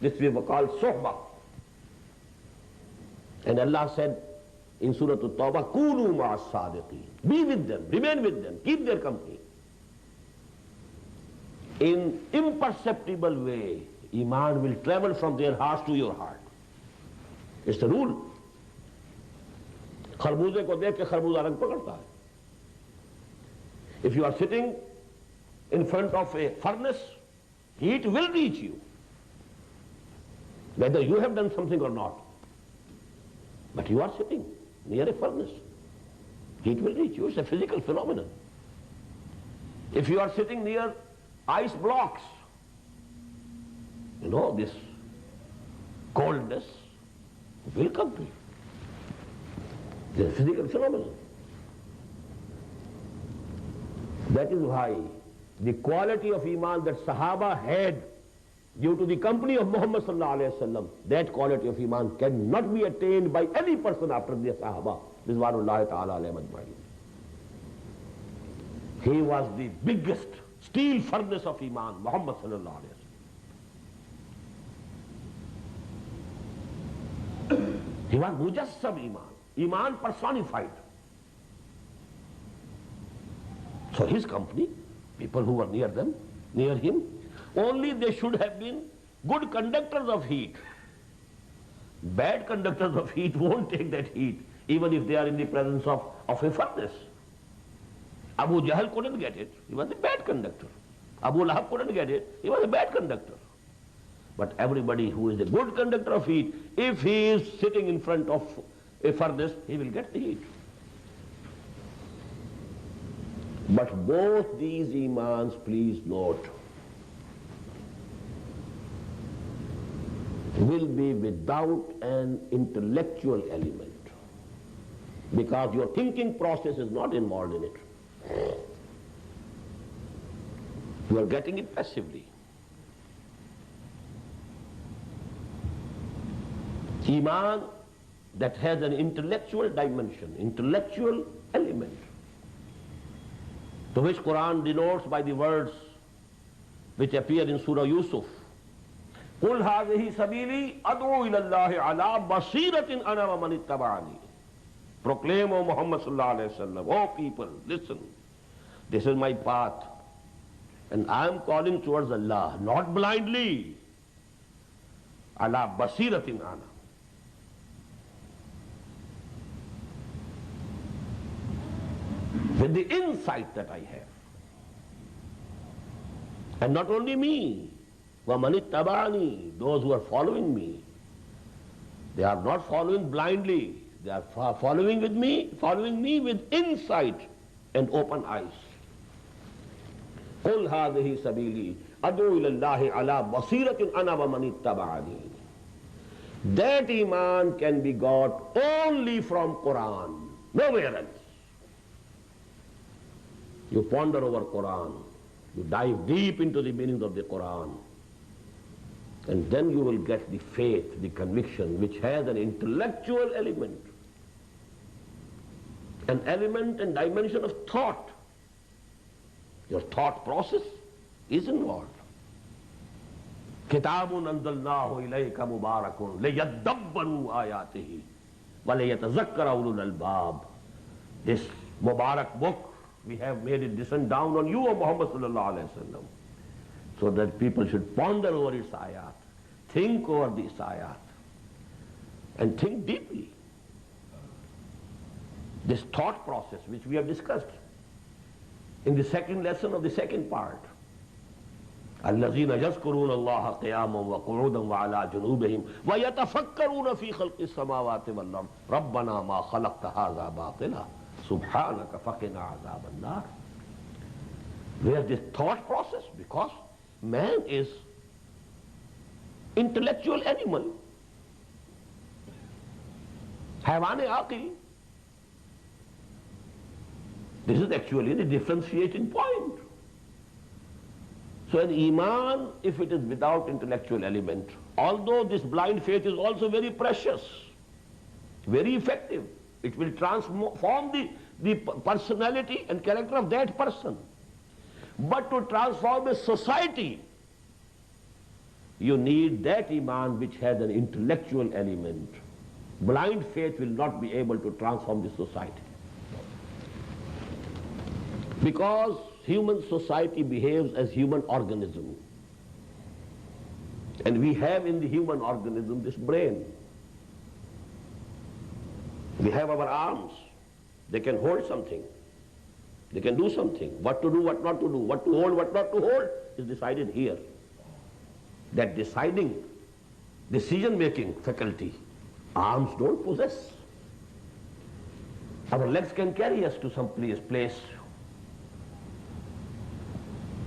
Speaker 1: This we were called Sohbah. And Allah said in Surat At-Tawbah, Kunu ma'as sadiqeen. Be with them, remain with them, keep their company. In imperceptible way, Iman will travel from their hearts to your heart. It's the rule. Kharbuze ko dekh ke kharbuza rang pakadta hai. If you are sitting in front of a furnace, heat will reach you, whether you have done something or not. But you are sitting near a furnace, heat will reach you. It's a physical phenomenon. If you are sitting near ice blocks, this coldness will come to you. It's a physical phenomenon. That is why the quality of Iman that Sahaba had due to the company of Muhammad sallallahu alaihi wasallam, that quality of Iman cannot be attained by any person after the Sahaba. Rizwanullahi ta'ala alayhim ajma'in. He was the biggest steel furnace of Iman, Muhammad sallallahu alaihi wasallam. He was mujassam Iman, Iman personified. So his company, people who were near him, only they should have been good conductors of heat. Bad conductors of heat won't take that heat. even if they are in the presence of a furnace. Abu Jahl couldn't get it, he was a bad conductor. Abu Lahab couldn't get it, he was a bad conductor. But everybody who is a good conductor of heat, if he is sitting in front of a furnace, he will get the heat. But both these imans, please note, will be without an intellectual element, because your thinking process is not involved in it. You are getting it passively. Iman that has an intellectual dimension, intellectual element, to which Quran denotes by the words which appear in Surah Yusuf. قُلْ هَذِهِ سَبِيلِي أَدْعُو إِلَى اللَّهِ عَلَى بَصِيرَةٍ أَنَا وَمَنِ اتَّبَعَنِي. Proclaim, O Muhammad sallallahu alayhi wa sallam, O people, listen, this is my path, and I am calling towards Allah, not blindly. عَلَى بَصِيرَةٍ أَنَا. With the insight that I have. And not only me, وَمَنِ اتَّبَعَنِي, those who are following me. They are not following blindly, they are following me with insight and open eyes. قُلْ هَذِهِ سَبِيلِي أَدْعُو إِلَى اللَّهِ عَلَى بَصِيرَةٍ أَنَا وَمَنِ اتَّبَعَنِي. That iman can be got only from Quran, nowhere else. You ponder over Quran, you dive deep into the meanings of the Quran, and then you will get the faith, the conviction, which has an intellectual element, an element and dimension of thought. Your thought process is involved. كِتَابٌ أَنزَلْنَاهُ إِلَيْكَ مُبَارَكٌ لِيَدَّبَّرُوا آيَاتِهِ وَلِيَتَذَكَّرَ أُولُو الْأَلْبَابِ. This Mubarak book, we have made it descend down on you, O Muhammad sallallahu alayhi wa sallam, so that people should ponder over its ayat, think over these ayat, and think deeply. This thought process which we have discussed in the second lesson of the second part. الَّذِينَ يَذْكُرُونَ اللَّهَ قِيَامًا وَقُعُودًا وَعَلَى جُنُوبِهِمْ وَيَتَفَكَّرُونَ فِي خَلْقِ السَّمَاوَاتِ وَالْأَرْضِ رَبَّنَا مَا خَلَقْتَ هَذَا بَاطِلًا سُبْحَانَكَ فَقِنَا عَذَابَ النَّارِ. Where this thought process, because man is intellectual animal, haywan-e-aqil. This is actually the differentiating point. So an iman, if it is without intellectual element, although this blind faith is also very precious, very effective, it will transform the personality and character of that person. But to transform a society, you need that iman which has an intellectual element. Blind faith will not be able to transform the society. Because human society behaves as human organism. And we have in the human organism this brain. We have our arms. They can hold something. They can do something. What to do, what not to do, what to hold, what not to hold is decided here. That deciding, decision-making faculty, arms don't possess. Our legs can carry us to some place.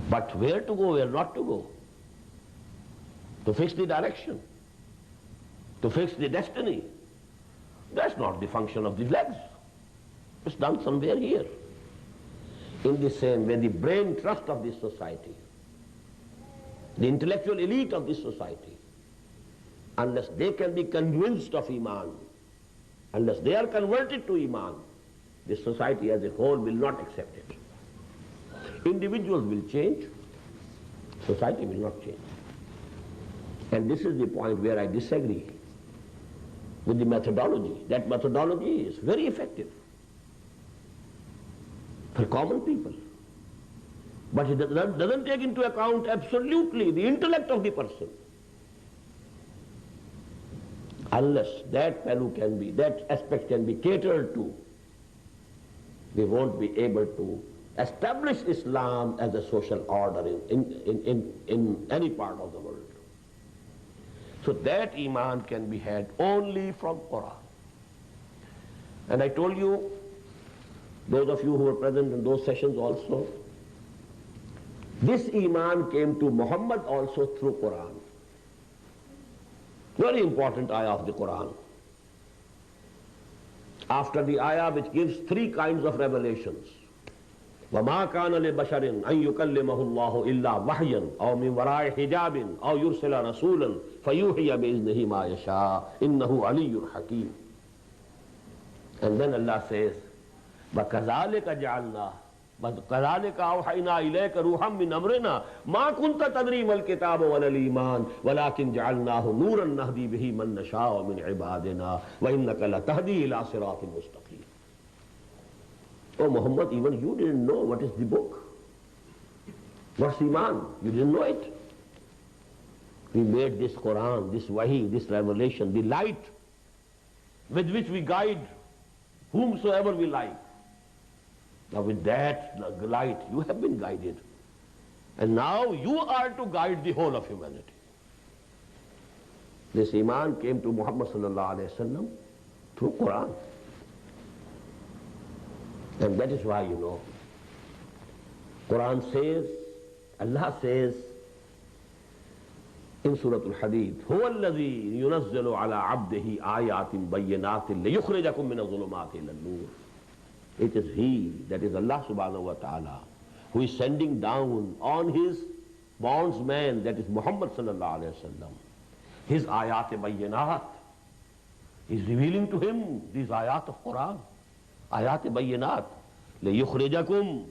Speaker 1: But where to go, where not to go, to fix the direction, to fix the destiny, that's not the function of the legs. It's done somewhere here. In the same way, the brain trust of this society, the intellectual elite of this society, unless they can be convinced of Iman, unless they are converted to Iman, this society as a whole will not accept it. Individuals will change, society will not change. And this is the point where I disagree with the methodology. That methodology is very effective for common people. But it doesn't take into account absolutely the intellect of the person. Unless that aspect can be catered to, we won't be able to establish Islam as a social order in any part of the world. So that iman can be had only from Quran. And I told you, those of you who were present in those sessions also, this iman came to Muhammad also through Quran. Very important ayah of the Quran. After the ayah which gives three kinds of revelations, وَمَا كَانَ لِبَشَرٍ أَن يُكَلِّمَهُ اللَّهُ إِلَّا وَحْيًا أَوْ مِنْ وَرَاءِ حِجَابٍ أَوْ يُرْسِلَ رَسُولًا فَيُوحِيَ بِإِذْنِهِ مَا يَشَاءُ إِنَّهُ عَلِيٌّ حَكِيمٌ. And then Allah says, وَكَذَلِكَ جَعَلْنَا وَكَذَلِكَ أَوْحَيْنَا إِلَيْكَ رُوحًا مِّنْ أَمْرِنَا مَا كُنْتَ تَدْرِي مَا الْكِتَابُ وَلَا الْإِيمَانُ وَلَكِنْ جَعَلْنَاهُ نُورًا نَهْدِي بِهِ مَن نَّشَاءُ مِنْ عِبَادِنَا وَإِنَّكَ لَتَهْدِي إِلَىٰ صِرَاطٍ مُسْتَقِيمٍ. Oh Muhammad, even you didn't know what is the book. What's Iman? You didn't know it. We made this Quran, this Wahi, this revelation, the light with which we guide whomsoever we like. Now with that light, you have been guided. And now you are to guide the whole of humanity. This Iman came to Muhammad sallallahu alayhi wa sallam through Quran. And that is why, Quran says, Allah says in Surat Al-Hadees, هُوَ الَّذِي يُنَزِّلُ عَلَىٰ عَبْدِهِ آيَاتٍ بَيِّنَاتٍ لِيُخْرِجَكُم مِّنَ الظُّلُمَاتِ إِلَى النُّورِ. It is He, that is Allah subhanahu wa ta'ala, who is sending down on His bondsman, that is Muhammad sallallahu alayhi wa sallam, His ayat bayyinat. He is revealing to him these ayat of Quran. Ayat bayyinat, لِيُخْرِجَكُمْ,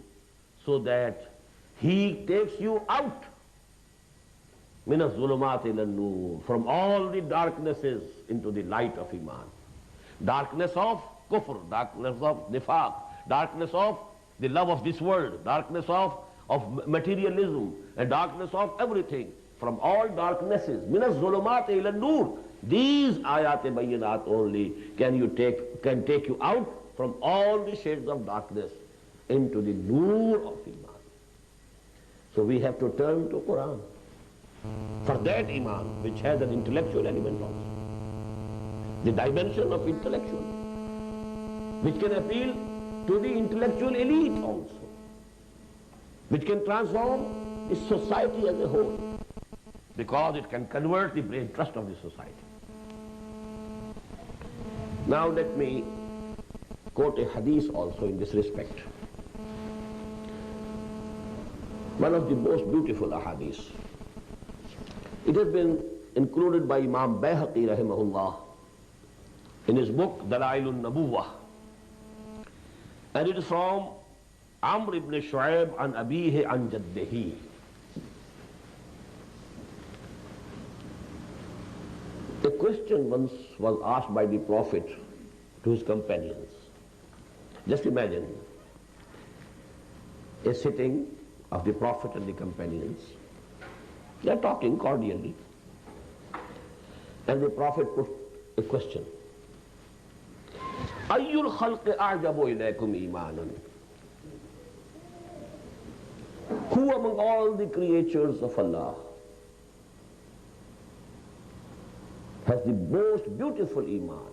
Speaker 1: so that He takes you out مِنَ الظُّلُمَاتِ إِلَى النُّورِ, from all the darknesses into the light of Iman. Darkness of kufr, darkness of nifaq, darkness of the love of this world, darkness of materialism, and darkness of everything. From all darknesses, مِنَ الظُّلُمَاتِ إِلَى النُّورِ. These ayat bayyinat only can take you out from all the shades of darkness into the nur of Iman. So we have to turn to Quran for that Iman, which has an intellectual element also. The dimension of intellectual, which can appeal to the intellectual elite also, which can transform the society as a whole, because it can convert the brain trust of the society. Now let me quote a hadith also in this respect. One of the most beautiful ahadith. It has been included by Imam Bayhaqi rahimahullah in his book Dalailun-Nubuwwah, and it is from Amr ibn Shu'aib an abihi an jaddihi. A question once was asked by the Prophet to his companions. Just imagine a sitting of the Prophet and the companions. They are talking cordially. And the Prophet put a question. Ayyul khalqi a'jabu ilaykum imanan? Who among all the creatures of Allah has the most beautiful iman?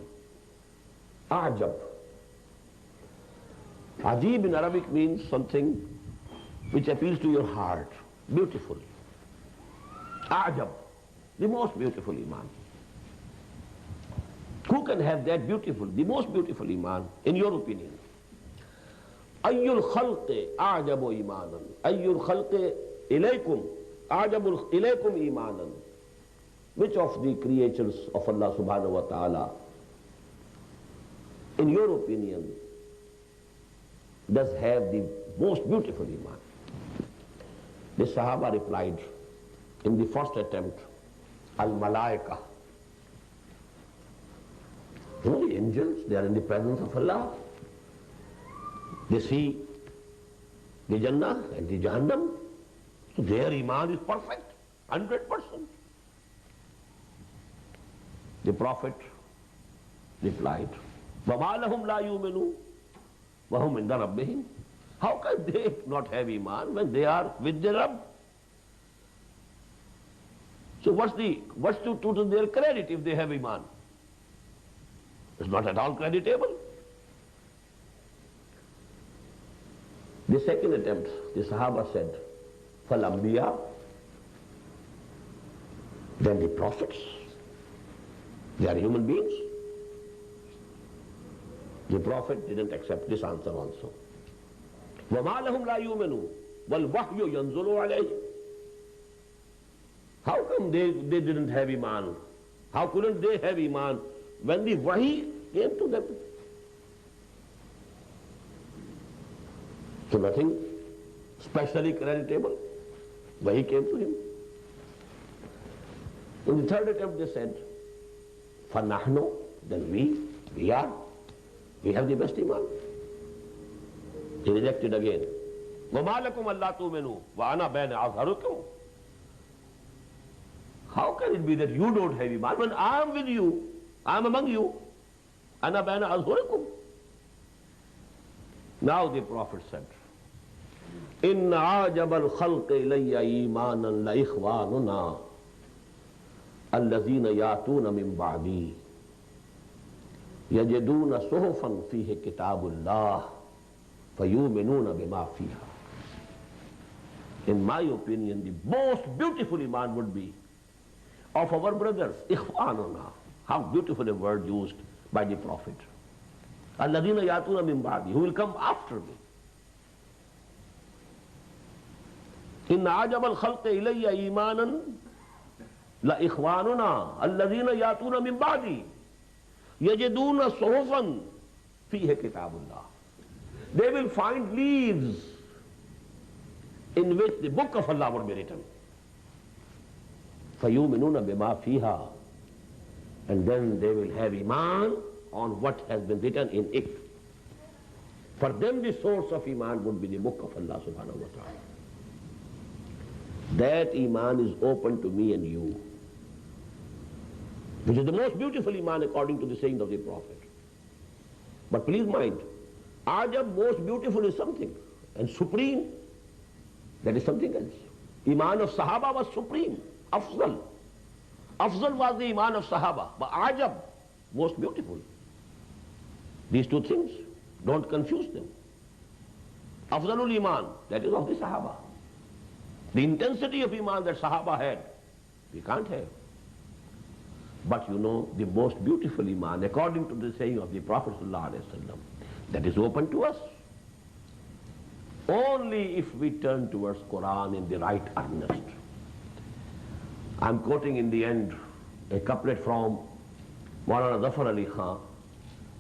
Speaker 1: A'jab. Ajib in Arabic means something which appeals to your heart. Beautiful. A'jab, the most beautiful iman. Who can have that beautiful, the most beautiful iman, in your opinion? Ayyul khalqi a'jabu imanan. Ayyul khalqi ilaykum a'jabu ilaykum imanan. Which of the creatures of Allah subhanahu wa ta'ala, in your opinion, does have the most beautiful iman? The Sahaba replied in the first attempt, Al-Malaika. The angels, they are in the presence of Allah. They see the Jannah and the Jahannam. So their iman is perfect, 100%. The Prophet replied, وَمَا لَهُمْ لَا يُؤْمِنُونَ وَهُمْ عِنْدَ رَبِّهِمْ. How can they not have iman when they are with their Rabb? So what's to their credit if they have iman? It's not at all creditable. The second attempt, the Sahaba said, فَالْأَنْبِيَا, then the prophets, they are human beings. The Prophet didn't accept this answer also. وَمَا لَهُمْ لَا يُؤْمِنُونَ وَالْوَحْيُ يَنْزُلُ عَلَيْهِ. How come they didn't have iman? How couldn't they have iman when the wahi came to them? So nothing specially creditable. Wahi came to him. In the third attempt they said, فَنَحْنُ, then we have the best iman. He rejected again. وَمَا لَكُمْ أَلَّا تُؤْمِنُوا وَأَنَا بَيْنَ أَظْهَرِكُمْ. How can it be that you don't have iman when I am with you, I am among you? أَنَا بَيْنَ أَظْهَرِكُمْ. Now the Prophet said, إِنَّ عَاجَبَ الْخَلْقِ إِلَيَّ إِيمَانًا لَإِخْوَانُنَا الَّذِينَ يَأْتُونَ مِن بَعْدِي يَجِدُونَ صُحُفًا فِيهِ كِتَابُ اللَّهِ فَيُؤْمِنُونَ بِمَا فِيهَا. In my opinion, the most beautiful iman would be of our brothers, إِخْوَانُنَا. How beautiful a word used by the Prophet. الَّذِينَ يَأْتُونَ مِن بَعْدِي, who will come after me. إِنَّ عَجَبَ الْخَلْقِ إِلَيَّ إِيمَانًا لَإِخْوَانُنَا الَّذِينَ يَأْتُونَ مِن بَعْدِي يَجِدُونَ صُحُفًا فِيهِ كِتَابُ اللَّهِ. They will find leaves in which the book of Allah would be written. فَيُؤْمِنُونَ بِمَا فِيهَا. And then they will have iman on what has been written in it. For them the source of iman would be the book of Allah subhanahu wa ta'ala. That iman is open to me and you, which is the most beautiful iman according to the saying of the Prophet. But please mind, Ajab, most beautiful, is something, and supreme, that is something else. Iman of Sahaba was supreme, Afzal. Afzal was the iman of Sahaba, but Ajab, most beautiful. These two things, don't confuse them. Afzalul iman, that is of the Sahaba. The intensity of iman that Sahaba had, we can't have. But you know, the most beautiful iman, according to the saying of the Prophet ﷺ, that is open to us only if we turn towards Quran in the right earnest. I'm quoting in the end a couplet from Maulana Zafar Ali Khan.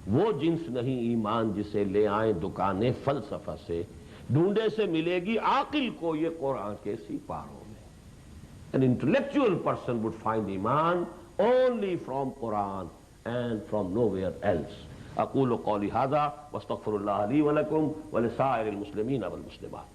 Speaker 1: वो jeans नहीं ईमान जिसे ले आए दुकाने फलसफा से, ढूंढे से मिलेगी आकिल को ये कुरान के सिपारों में. An intellectual person would find iman only from Quran and from nowhere else. أقول قولي هذا واستغفر الله لي ولكم ولسائر المسلمين والمسلمات.